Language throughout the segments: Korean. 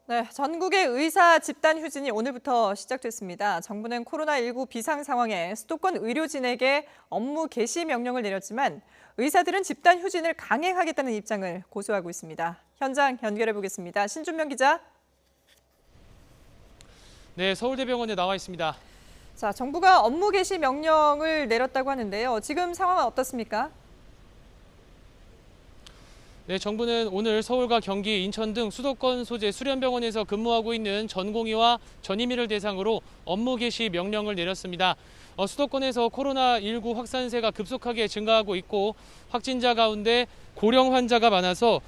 네, 전국의 의사 집단 휴진이 오늘부터 시작됐습니다. 정부는 코로나19 비상 상황에 수도권 의료진에게 업무 개시 명령을 내렸지만 의사들은 집단 휴진을 강행하겠다는 입장을 고수하고 있습니다. 현장 연결해 보겠습니다. 신준명 기자. 네, 서울대병원에 나와 있습니다. 자, 정부가 업무 개시 명령을 내렸다고 하는데요. 지금 상황은 어떻습니까? 네, 정부는 오늘 서울과 경기, 인천 등 수도권 소재 수련병원에서 근무하고 있는 전공의와 전임의를 대상으로 업무 개시 명령을 내렸습니다. 수도권에서 코로나19 확산세가 급속하게 증가하고 있고 확진자 가운데 고령 환자가 많아서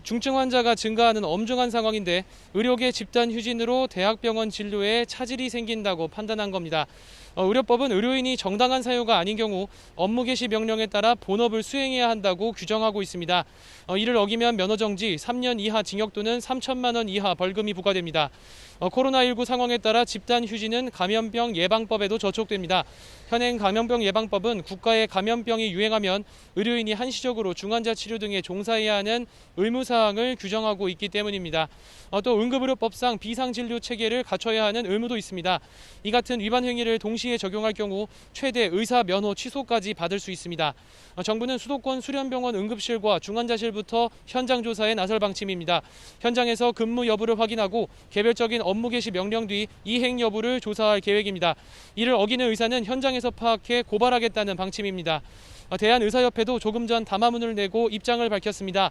중증 환자가 증가하는 엄중한 상황인데 의료계 집단 휴진으로 대학병원 진료에 차질이 생긴다고 판단한 겁니다. 의료법은 의료인이 정당한 사유가 아닌 경우 업무 개시 명령에 따라 본업을 수행해야 한다고 규정하고 있습니다. 이를 어기면 면허정지 3년 이하 징역 또는 3천만 원 이하 벌금이 부과됩니다. 코로나19 상황에 따라 집단 휴진은 감염병 예방법에도 저촉됩니다. 현행 감염병 예방법은 국가에 감염병이 유행하면 의료인이 한시적으로 중환자 치료 등에 종사해야 하는 의무사항을 규정하고 있기 때문입니다. 또 응급의료법상 비상진료 체계를 갖춰야 하는 의무도 있습니다. 이 같은 위반 행위를 동시에 적용할 경우 최대 의사 면허 취소까지 받을 수 있습니다. 정부는 수도권 수련병원 응급실과 중환자실부터 현장 조사에 나설 방침입니다. 현장에서 근무 여부를 확인하고 개별적인 업무 개시 명령 뒤 이행 여부를 조사할 계획입니다. 이를 어기는 의사는 현장에서 파악해 고발하겠다는 방침입니다. 대한의사협회도 조금 전 담화문을 내고 입장을 밝혔습니다.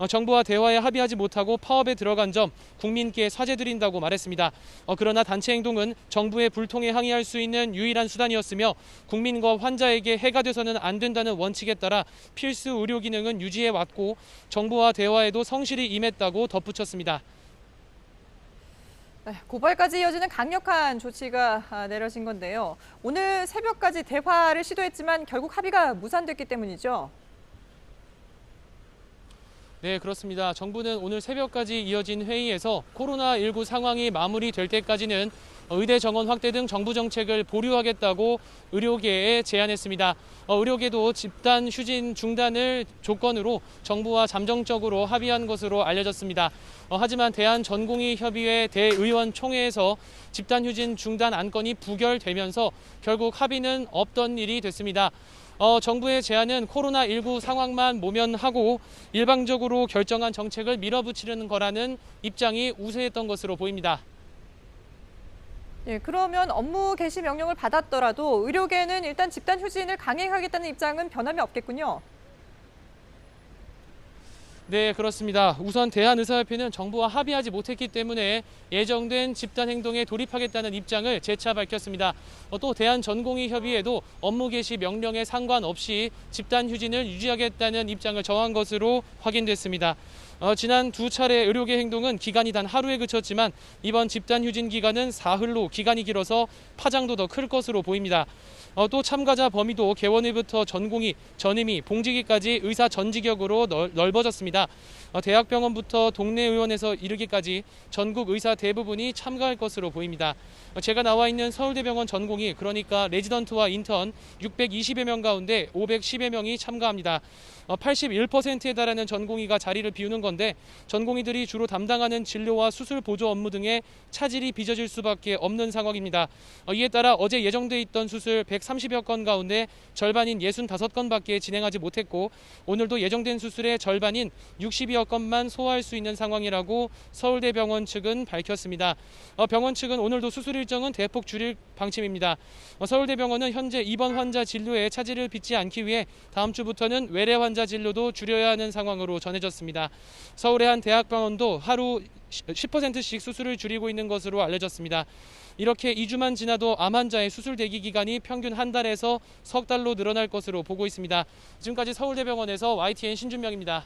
정부와 대화에 합의하지 못하고 파업에 들어간 점 국민께 사죄드린다고 말했습니다. 그러나 단체 행동은 정부의 불통에 항의할 수 있는 유일한 수단이었으며 국민과 환자에게 해가 돼서는 안 된다는 원칙에 따라 필수 의료 기능은 유지해왔고 정부와 대화에도 성실히 임했다고 덧붙였습니다. 네, 고발까지 이어지는 강력한 조치가 내려진 건데요. 오늘 새벽까지 대화를 시도했지만 결국 합의가 무산됐기 때문이죠. 네, 그렇습니다. 정부는 오늘 새벽까지 이어진 회의에서 코로나19 상황이 마무리될 때까지는 의대 정원 확대 등 정부 정책을 보류하겠다고 의료계에 제안했습니다. 의료계도 집단 휴진 중단을 조건으로 정부와 잠정적으로 합의한 것으로 알려졌습니다. 하지만 대한전공의협의회 대의원 총회에서 집단 휴진 중단 안건이 부결되면서 결국 합의는 없던 일이 됐습니다. 정부의 제안은 코로나19 상황만 모면하고 일방적으로 결정한 정책을 밀어붙이려는 거라는 입장이 우세했던 것으로 보입니다. 예, 그러면 업무 개시 명령을 받았더라도 의료계는 일단 집단 휴진을 강행하겠다는 입장은 변함이 없겠군요. 네, 그렇습니다. 우선 대한의사협회는 정부와 합의하지 못했기 때문에 예정된 집단 행동에 돌입하겠다는 입장을 재차 밝혔습니다. 또 대한전공의협의회도 업무 개시 명령에 상관없이 집단 휴진을 유지하겠다는 입장을 정한 것으로 확인됐습니다. 지난 두 차례 의료계 행동은 기간이 단 하루에 그쳤지만 이번 집단 휴진 기간은 사흘로 기간이 길어서 파장도 더 클 것으로 보입니다. 또 참가자 범위도 개원일부터 전공의, 전임의, 봉직위까지 의사 전직역으로 넓어졌습니다. 대학병원부터 동네 의원에서 이르기까지 전국 의사 대부분이 참가할 것으로 보입니다. 제가 나와 있는 서울대병원 전공의, 그러니까 레지던트와 인턴 620여 명 가운데 510여 명이 참가합니다. 81%에 달하는 전공의가 자리를 비우는 건데 전공의들이 주로 담당하는 진료와 수술 보조 업무 등에 차질이 빚어질 수밖에 없는 상황입니다. 이에 따라 어제 예정돼 있던 수술 130여 건 가운데 절반인 65건밖에 진행하지 못했고 오늘도 예정된 수술의 절반인 60여 건만 소화할 수 있는 상황이라고 서울대병원 측은 밝혔습니다. 병원 측은 오늘도 수술 일정은 대폭 줄일 방침입니다. 서울대병원은 현재 입원 환자 진료에 차질을 빚지 않기 위해 다음 주부터는 외래 환자 진료도 줄여야 하는 상황으로 전해졌습니다. 서울의 한 대학병원도 하루 10%씩 수술을 줄이고 있는 것으로 알려졌습니다. 이렇게 2주만 지나도 암 환자의 수술 대기 기간이 평균 한 달에서 석 달로 늘어날 것으로 보고 있습니다. 지금까지 서울대병원에서 YTN 신준명입니다.